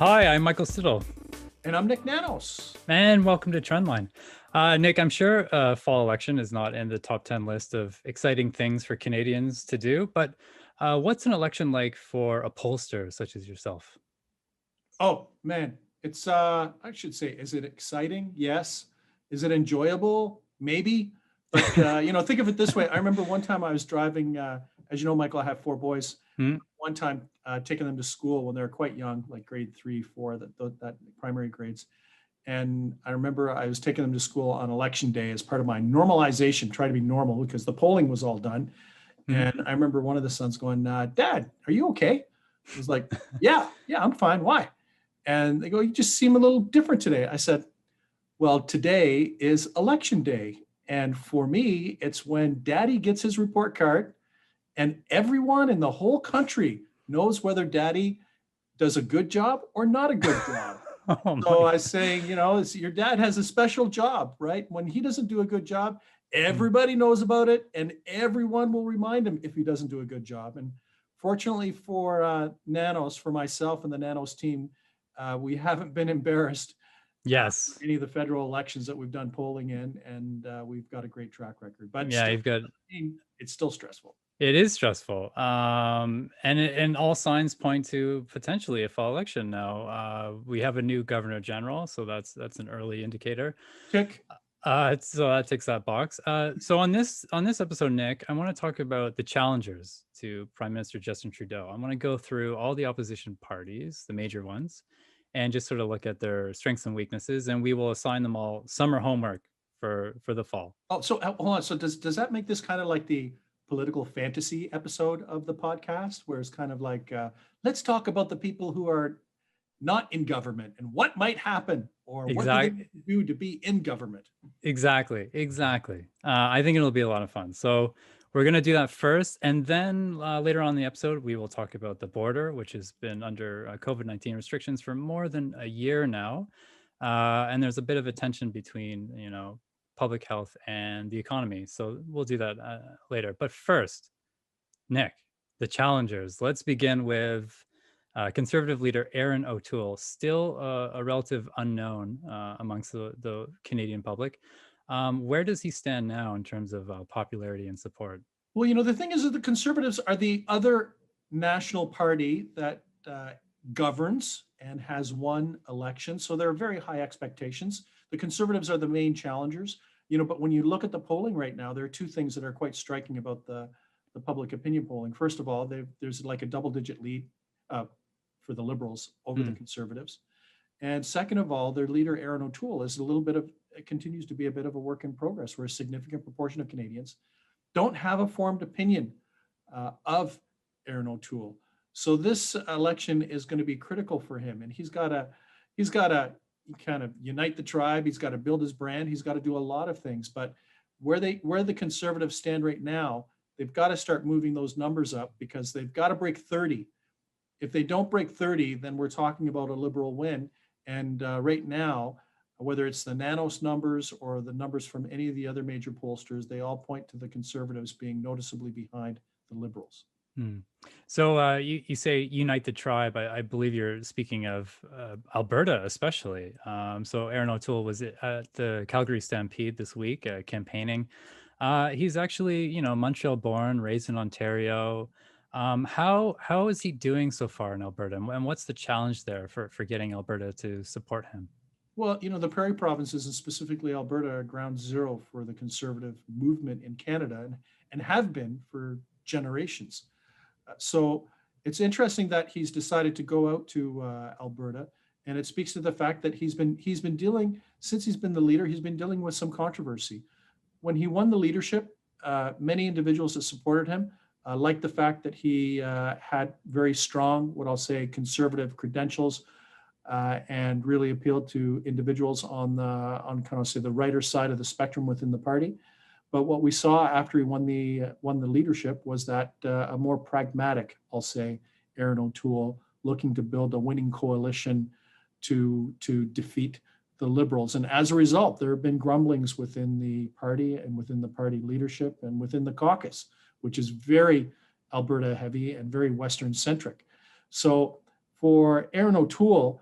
Hi, I'm Michael Stittle, And I'm Nick Nanos. and welcome to Trendline. Nick, I'm sure fall election is not in the top 10 list of exciting things for Canadians to do, but what's an election like for a pollster such as yourself? Oh man, it's I should say, is it exciting? Yes. Is it enjoyable? Maybe. But think of it this way. I remember one time I was driving, as you know, Michael, I have four boys. Hmm? One time taking them to school when they were quite young, like grade 3, 4, that primary grades. And I remember I was taking them to school on election day as part of my normalization, try to be normal because the polling was all done. Hmm? And I remember one of the sons going, Dad, are you okay? I was like, yeah, I'm fine. Why? And they go, you just seem a little different today. I said, well, today is election day. And for me, it's when daddy gets his report card and everyone in the whole country knows whether daddy does a good job or not a good job. Oh my So I was God. saying, your dad has a special job, right? When he doesn't do a good job, Hmm. everybody knows about it and everyone will remind him if he doesn't do a good job. And fortunately for Nanos, for myself and the Nanos team, we haven't been embarrassed for Yes. any of the federal elections that we've done polling in, and we've got a great track record. But Yeah, still, you've got it's still stressful. it is stressful. And all signs point to potentially a fall election now. We have a new governor general, so that's an early indicator. Tick. So that ticks that box. So on this episode, Nick, I want to talk about the challengers to Prime Minister Justin Trudeau. I want to go through all the opposition parties, the major ones, and just sort of look at their strengths and weaknesses, and we will assign them all summer homework for the fall. Oh, so hold on. So does that make this kind of like the political fantasy episode of the podcast, where it's kind of like, let's talk about the people who are not in government and what might happen, or what do they Exactly. do to be in government? Exactly. I think it'll be a lot of fun. So we're going to do that first. And then later on in the episode, we will talk about the border, which has been under COVID-19 restrictions for more than a year now. And there's a bit of a tension between, public health and the economy. So we'll do that later. But first, Nick, the challengers. Let's begin with Conservative leader Erin O'Toole, still a relative unknown amongst the Canadian public. Where does he stand now in terms of popularity and support? Well, the thing is that the Conservatives are the other national party that governs and has won elections. So there are very high expectations. The Conservatives are the main challengers, but when you look at the polling right now, there are two things that are quite striking about the public opinion polling. First of all, there's like a double-digit lead uh, for the Liberals over the Hmm. Conservatives. And second of all, their leader, Erin O'Toole, is a little bit of, it continues to be a bit of a work in progress, where a significant proportion of Canadians don't have a formed opinion of Erin O'Toole. So this election is going to be critical for him, and he's got to kind of unite the tribe. He's got to build his brand. He's got to do a lot of things. But where the Conservatives stand right now, they've got to start moving those numbers up, because they've got to break 30. If they don't break 30, then we're talking about a Liberal win. And right now, whether it's the Nanos numbers or the numbers from any of the other major pollsters, they all point to the Conservatives being noticeably behind the Liberals. Hmm. So you say unite the tribe. I believe you're speaking of Alberta, especially. So Erin O'Toole was at the Calgary Stampede this week, campaigning. He's actually, Montreal born, raised in Ontario. How is he doing so far in Alberta, and what's the challenge there for getting Alberta to support him? Well, the Prairie provinces, and specifically Alberta, are ground zero for the Conservative movement in Canada, and have been for generations. So it's interesting that he's decided to go out to Alberta, and it speaks to the fact that he's been dealing, since he's been the leader, he's been dealing with some controversy. When he won the leadership, many individuals that supported him liked the fact that he had very strong, what I'll say, conservative credentials, and really appealed to individuals on kind of say the righter side of the spectrum within the party. But what we saw after he won the leadership was that a more pragmatic, I'll say, Erin O'Toole, looking to build a winning coalition to defeat the Liberals. And as a result, there have been grumblings within the party and within the party leadership and within the caucus, which is very Alberta heavy and very Western centric. So for Erin O'Toole,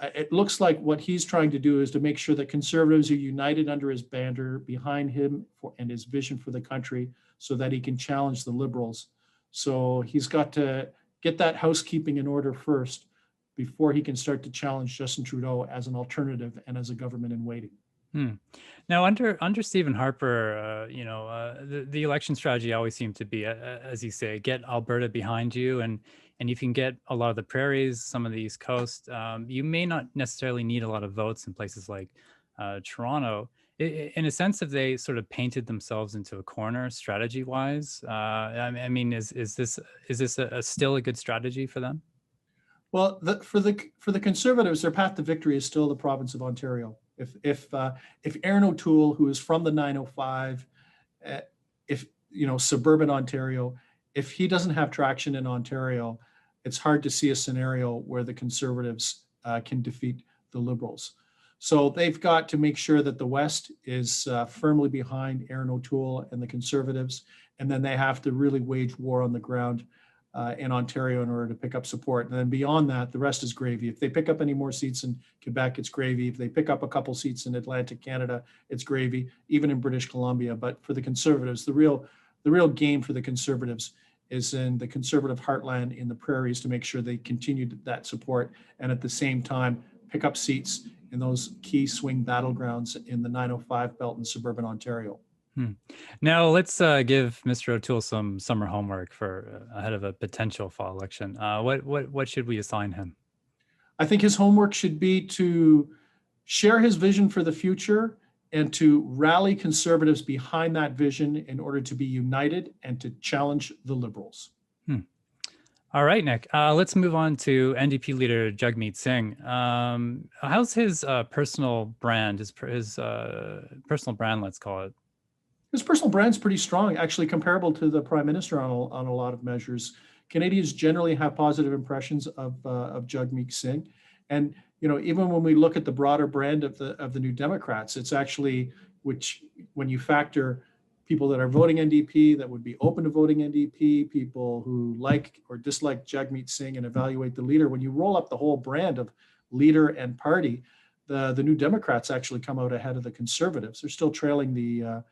it looks like what he's trying to do is to make sure that Conservatives are united under his banner behind him and his vision for the country so that he can challenge the Liberals. So he's got to get that housekeeping in order first before he can start to challenge Justin Trudeau as an alternative and as a government in waiting. Now, under Stephen Harper, the election strategy always seemed to be, as you say, get Alberta behind you, and if you can get a lot of the prairies, some of the East Coast, you may not necessarily need a lot of votes in places like Toronto. In a sense, if they sort of painted themselves into a corner strategy-wise, I mean, is this still a good strategy for them? Well, for the Conservatives, their path to victory is still the province of Ontario. If Erin O'Toole, who is from the 905, if suburban Ontario, if he doesn't have traction in Ontario, it's hard to see a scenario where the Conservatives can defeat the Liberals. So they've got to make sure that the West is firmly behind Erin O'Toole and the Conservatives, and then they have to really wage war on the ground in Ontario in order to pick up support. And then beyond that, the rest is gravy. If they pick up any more seats in Quebec, it's gravy. If they pick up a couple seats in Atlantic Canada, it's gravy, even in British Columbia. But for the Conservatives, the real game for the Conservatives is in the Conservative heartland in the prairies to make sure they continue that support and at the same time pick up seats in those key swing battlegrounds in the 905 belt in suburban Ontario. Now let's give Mr. O'Toole some summer homework for ahead of a potential fall election. What should we assign him? I think his homework should be to share his vision for the future and to rally Conservatives behind that vision in order to be united and to challenge the Liberals. All right, Nick. Let's move on to NDP Leader Jagmeet Singh. How's his personal brand? His personal brand, let's call it. His personal brand's pretty strong, actually comparable to the Prime Minister on a lot of measures. Canadians generally have positive impressions of Jagmeet Singh, and even when we look at the broader brand of the New Democrats, it's actually, which when you factor people that are voting NDP, that would be open to voting NDP, people who like or dislike Jagmeet Singh and evaluate the leader, when you roll up the whole brand of leader and party, the New Democrats actually come out ahead of the Conservatives. They're still trailing the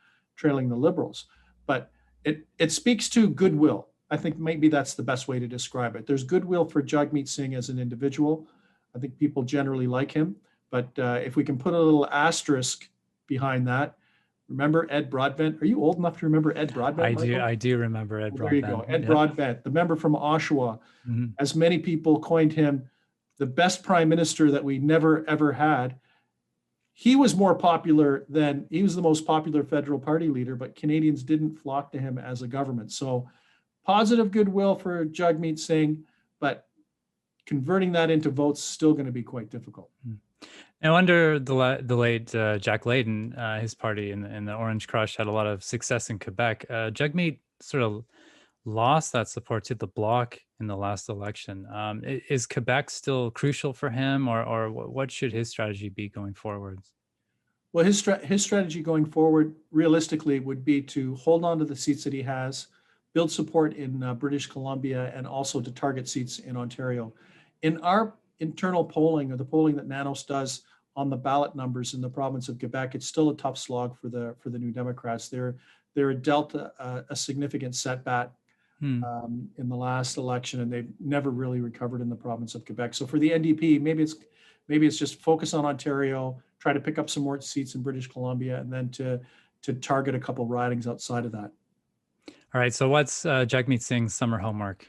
Liberals, but it speaks to goodwill. I think maybe that's the best way to describe it. There's goodwill for Jagmeet Singh as an individual. I think people generally like him, but if we can put a little asterisk behind that, remember Ed Broadbent? Are you old enough to remember Ed Broadbent? I do remember Ed Broadbent. There you go, Ed Broadbent, the member from Oshawa. As many people coined him the best prime minister that we never ever had. He was more popular than, he was the most popular federal party leader, but Canadians didn't flock to him as a government. So positive goodwill for Jagmeet Singh, but converting that into votes is still going to be quite difficult. Now, under the late Jack Layton, his party in the Orange Crush had a lot of success in Quebec. Jagmeet sort of lost that support to the Bloc in the last election. Is Quebec still crucial for him, or what should his strategy be going forward? Well, his strategy going forward, realistically, would be to hold on to the seats that he has, build support in British Columbia, and also to target seats in Ontario. In our internal polling, or the polling that Nanos does on the ballot numbers in the province of Quebec, it's still a tough slog for the New Democrats. They're dealt a significant setback in the last election, and they've never really recovered in the province of Quebec. So for the NDP, maybe it's just focus on Ontario, try to pick up some more seats in British Columbia, and then to target a couple ridings outside of that. All right. So what's Jagmeet Singh's summer homework?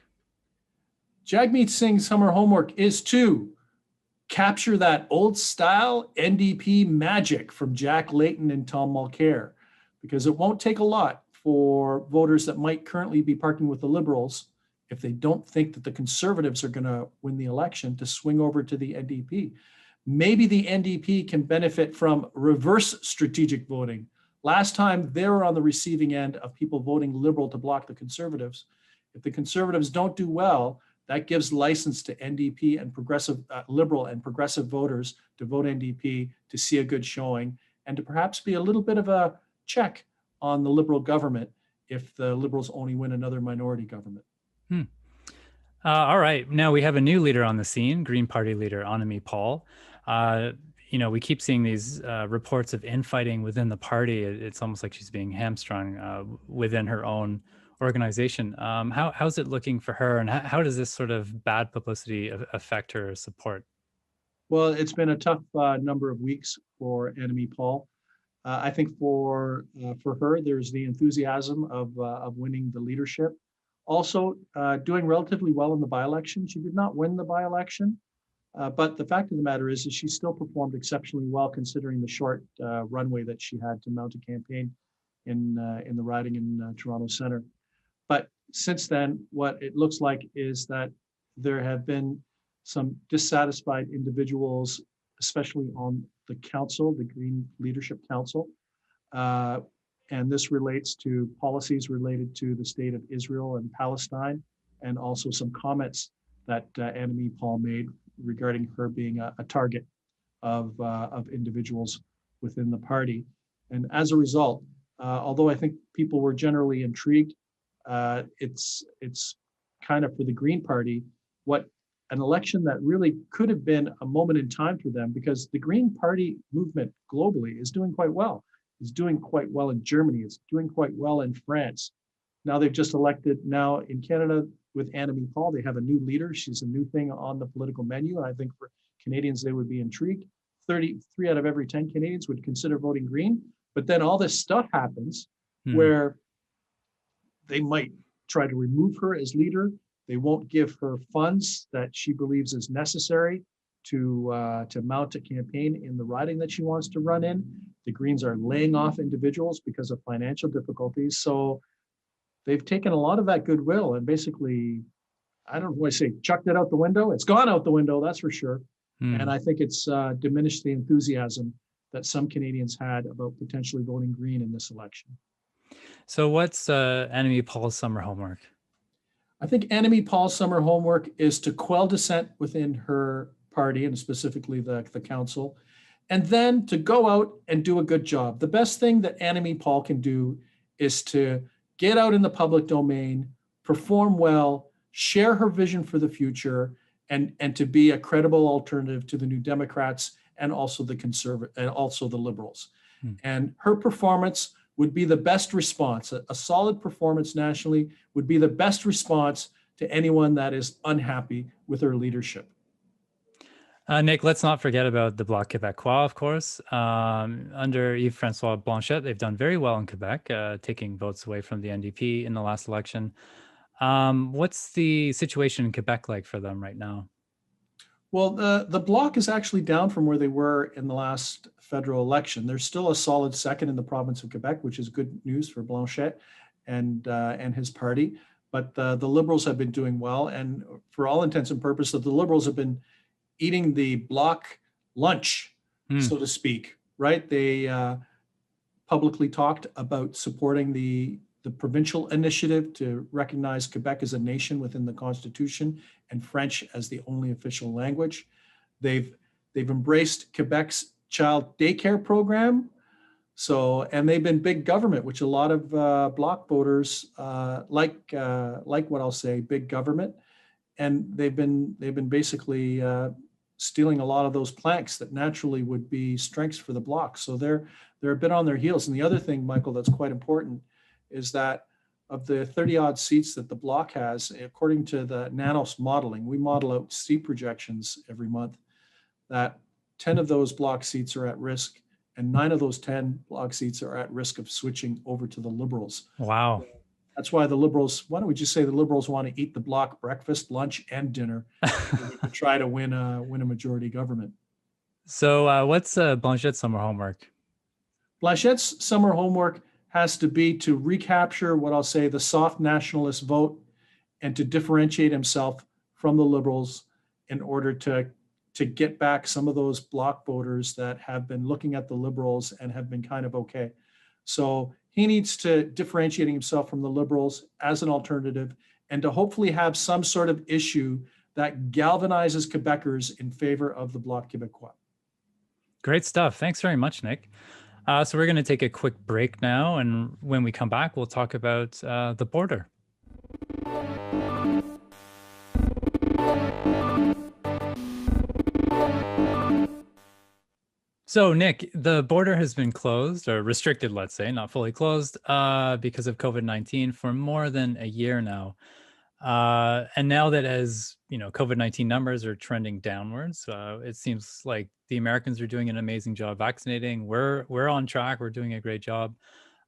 Jagmeet Singh's summer homework is to capture that old style NDP magic from Jack Layton and Tom Mulcair, because it won't take a lot for voters that might currently be parking with the Liberals, if they don't think that the Conservatives are going to win the election, to swing over to the NDP. Maybe the NDP can benefit from reverse strategic voting. Last time they were on the receiving end of people voting Liberal to block the Conservatives. If the Conservatives don't do well, that gives license to NDP and progressive Liberal and progressive voters to vote NDP, to see a good showing, and to perhaps be a little bit of a check on the Liberal government if the Liberals only win another minority government. All right. Now we have a new leader on the scene, Green Party leader Annamie Paul. Uh, we keep seeing these reports of infighting within the party. It's almost like she's being hamstrung within her own organization. How's it looking for her, and how does this sort of bad publicity affect her support? Well, it's been a tough number of weeks for Annamie Paul. I think for her, there's the enthusiasm of winning the leadership. Also, doing relatively well in the by-election. She did not win the by-election, but the fact of the matter is she still performed exceptionally well considering the short runway that she had to mount a campaign in the riding in Toronto Centre. But since then, what it looks like is that there have been some dissatisfied individuals, especially on the council, the Green Leadership Council. And this relates to policies related to the state of Israel and Palestine, and also some comments that Annamie Paul made regarding her being a target of individuals within the party. And as a result, although I think people were generally intrigued, it's kind of for the Green Party, what an election that really could have been a moment in time for them, because the Green Party movement globally is doing quite well. It's doing quite well in Germany. It's doing quite well in France. Now they've just elected, now in Canada with Annamie Paul, they have a new leader. She's a new thing on the political menu. And I think for Canadians, they would be intrigued. 33 out of every 10 Canadians would consider voting Green. But then all this stuff happens where they might try to remove her as leader. They won't give her funds that she believes is necessary to mount a campaign in the riding that she wants to run in. The Greens are laying off individuals because of financial difficulties. So they've taken a lot of that goodwill and basically, I don't know what I say, chucked it out the window. It's gone out the window, that's for sure. And I think it's diminished the enthusiasm that some Canadians had about potentially voting Green in this election. So what's Annamie Paul's summer homework? I think Annamie Paul's summer homework is to quell dissent within her party, and specifically the council, and then to go out and do a good job. The best thing that Annamie Paul can do is to get out in the public domain, perform well, share her vision for the future, and to be a credible alternative to the New Democrats and also the conservative and also the Liberals. And her performance would be the best response. A solid performance nationally would be the best response to anyone that is unhappy with her leadership. Nick, let's not forget about the Bloc Québécois, of course. Under Yves-François Blanchet, they've done very well in Quebec, taking votes away from the NDP in the last election. What's the situation in Quebec like for them right now? Well, the Bloc is actually down from where they were in the last federal election. There's still a solid second in the province of Quebec, which is good news for Blanchet and his party. But the Liberals have been doing well, and for all intents and purposes, the Liberals have been eating the Bloc lunch, so to speak. Right? They publicly talked about supporting the provincial initiative to recognize Quebec as a nation within the Constitution and French as the only official language. They've embraced Quebec's child daycare program. So, and they've been big government, which a lot of Bloc voters like what I'll say, big government. And they've been basically stealing a lot of those planks that naturally would be strengths for the Bloc. So they're a bit on their heels. And the other thing, Michael, that's quite important is that of the 30 odd seats that the Bloc has, according to the Nanos modeling, we model out seat projections every month, that 10 of those Bloc seats are at risk, and 9 of those 10 Bloc seats are at risk of switching over to the Liberals. Wow. That's why the Liberals, why don't we just say the Liberals want to eat the Bloc breakfast, lunch, and dinner to try to win a majority government. So what's Blanchet's summer homework? Blanchet's summer homework has to be to recapture what I'll say the soft nationalist vote and to differentiate himself from the Liberals in order to get back some of those Bloc voters that have been looking at the Liberals and have been kind of okay. So he needs to differentiate himself from the Liberals as an alternative and to hopefully have some sort of issue that galvanizes Quebecers in favor of the Bloc Québécois. Great stuff. Thanks very much, Nick. So we're going to take a quick break now, and when we come back, we'll talk about the border. So, Nick, the border has been closed or restricted, let's say, not fully closed, because of COVID-19 for more than a year now. And now that as COVID-19 numbers are trending downwards, it seems like the Americans are doing an amazing job vaccinating. We're on track. We're doing a great job.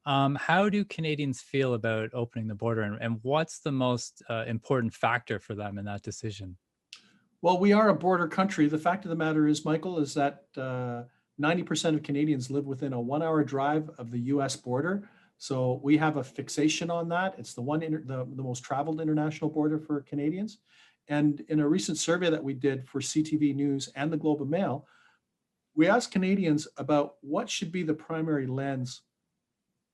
How do Canadians feel about opening the border, and what's the most important factor for them in that decision? Well, we are a border country. The fact of the matter is, Michael, is that 90% of Canadians live within a 1 hour drive of the US border. So we have a fixation on that. It's the most traveled international border for Canadians. And in a recent survey that we did for CTV News and the Globe and Mail, we asked Canadians about what should be the primary lens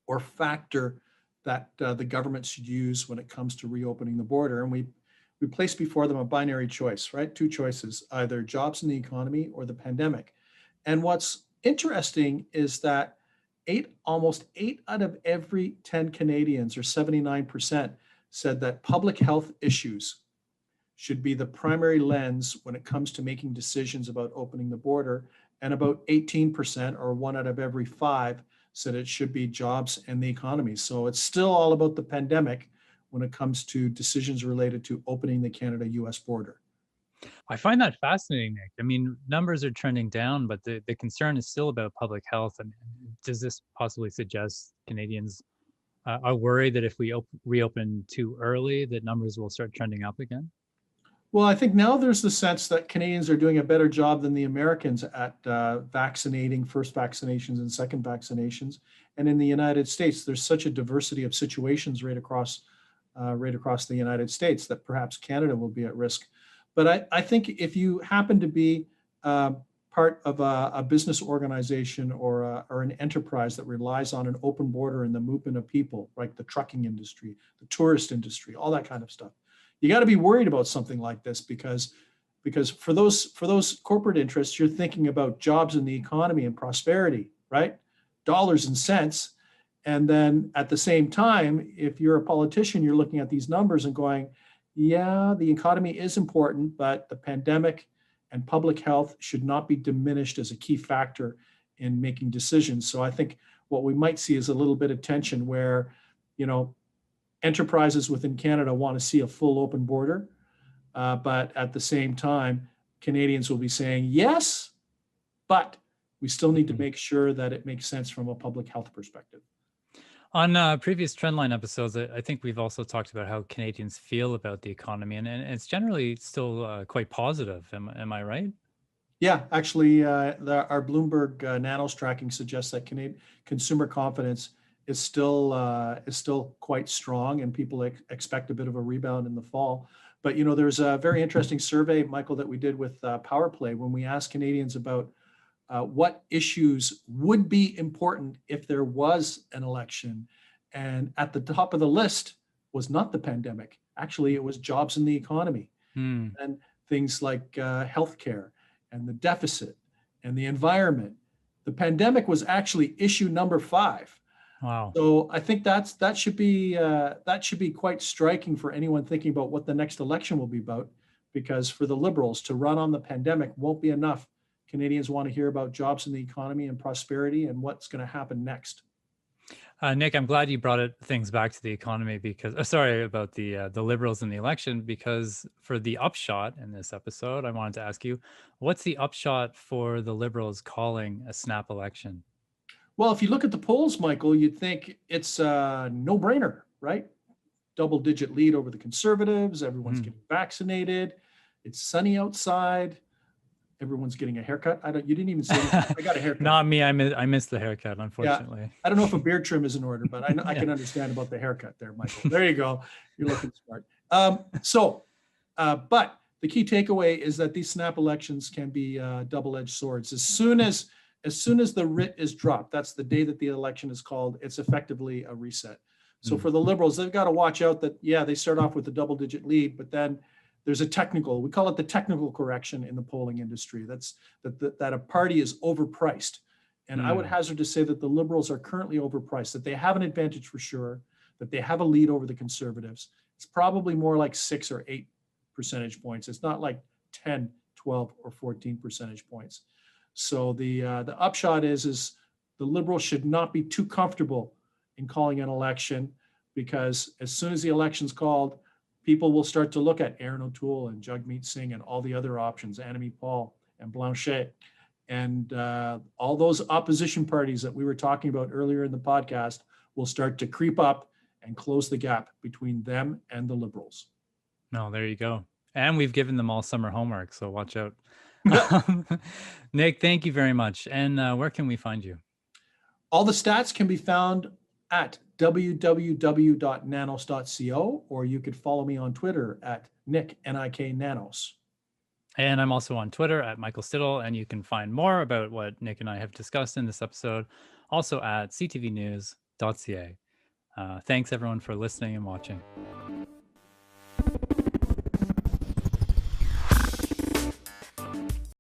or factor that the government should use when it comes to reopening the border. And we placed before them a binary choice, right? Two choices, either jobs in the economy or the pandemic. And what's interesting is that almost 8 out of every 10 Canadians, or 79%, said that public health issues should be the primary lens when it comes to making decisions about opening the border. And about 18%, or 1 out of every 5, said it should be jobs and the economy. So it's still all about the pandemic when it comes to decisions related to opening the Canada-US border. I find that fascinating, Nick. I mean, numbers are trending down, but the concern is still about public health. And does this possibly suggest Canadians are worried that if we reopen too early, that numbers will start trending up again? Well, I think now there's the sense that Canadians are doing a better job than the Americans at vaccinating, first vaccinations and second vaccinations. And in the United States, there's such a diversity of situations right across the United States that perhaps Canada will be at risk. But I think if you happen to be part of a business organization or an enterprise that relies on an open border and the movement of people, like the trucking industry, the tourist industry, all that kind of stuff, you got to be worried about something like this because for those corporate interests, you're thinking about jobs in the economy and prosperity, right? Dollars and cents. And then at the same time, if you're a politician, you're looking at these numbers and going, yeah, the economy is important, but the pandemic and public health should not be diminished as a key factor in making decisions. So I think what we might see is a little bit of tension where, enterprises within Canada want to see a full open border, but at the same time, Canadians will be saying, yes, but we still need to make sure that it makes sense from a public health perspective. On previous Trendline episodes, I think we've also talked about how Canadians feel about the economy, and it's generally still quite positive. Am I right? Yeah, actually, our Bloomberg Nanos tracking suggests that Canadian consumer confidence is still quite strong, and people expect a bit of a rebound in the fall. But there's a very interesting survey, Michael, that we did with Power Play when we asked Canadians about what issues would be important if there was an election. And at the top of the list was not the pandemic. Actually, it was jobs in the economy and things like healthcare and the deficit and the environment. The pandemic was actually issue number 5. Wow. So I think that should be quite striking for anyone thinking about what the next election will be about, because for the Liberals to run on the pandemic won't be enough. Canadians want to hear about jobs in the economy and prosperity and what's going to happen next. Nick, I'm glad you brought things back to the economy because, sorry about the Liberals in the election, because for the upshot in this episode, I wanted to ask you, what's the upshot for the Liberals calling a snap election? Well, if you look at the polls, Michael, you'd think it's a no-brainer, right? Double-digit lead over the Conservatives. Everyone's getting vaccinated. It's sunny outside. Everyone's getting a haircut. You didn't even say anything. I got a haircut. Not me. I missed the haircut, unfortunately. Yeah. I don't know if a beard trim is in order, but I can understand about the haircut there, Michael. There you go. You're looking smart. But the key takeaway is that these snap elections can be double-edged swords. As soon as the writ is dropped, that's the day that the election is called, it's effectively a reset. So for the Liberals, they've got to watch out that, they start off with a double-digit lead, but then there's we call it the technical correction in the polling industry. That's that a party is overpriced. And I would hazard to say that the Liberals are currently overpriced, that they have an advantage for sure, that they have a lead over the Conservatives. It's probably more like 6 or 8 percentage points. It's not like 10, 12, or 14 percentage points. So the upshot is the Liberals should not be too comfortable in calling an election, because as soon as the election's called, people will start to look at Erin O'Toole and Jagmeet Singh and all the other options, Annamie Paul and Blanchet, and all those opposition parties that we were talking about earlier in the podcast will start to creep up and close the gap between them and the Liberals. No, there you go. And we've given them all summer homework, so watch out. Nick, thank you very much. And where can we find you? All the stats can be found at www.nanos.co, or you could follow me on Twitter at Nick, N-I-K, Nanos. And I'm also on Twitter at Michael Stittle, and you can find more about what Nick and I have discussed in this episode also at CTVNews.ca. Thanks everyone for listening and watching.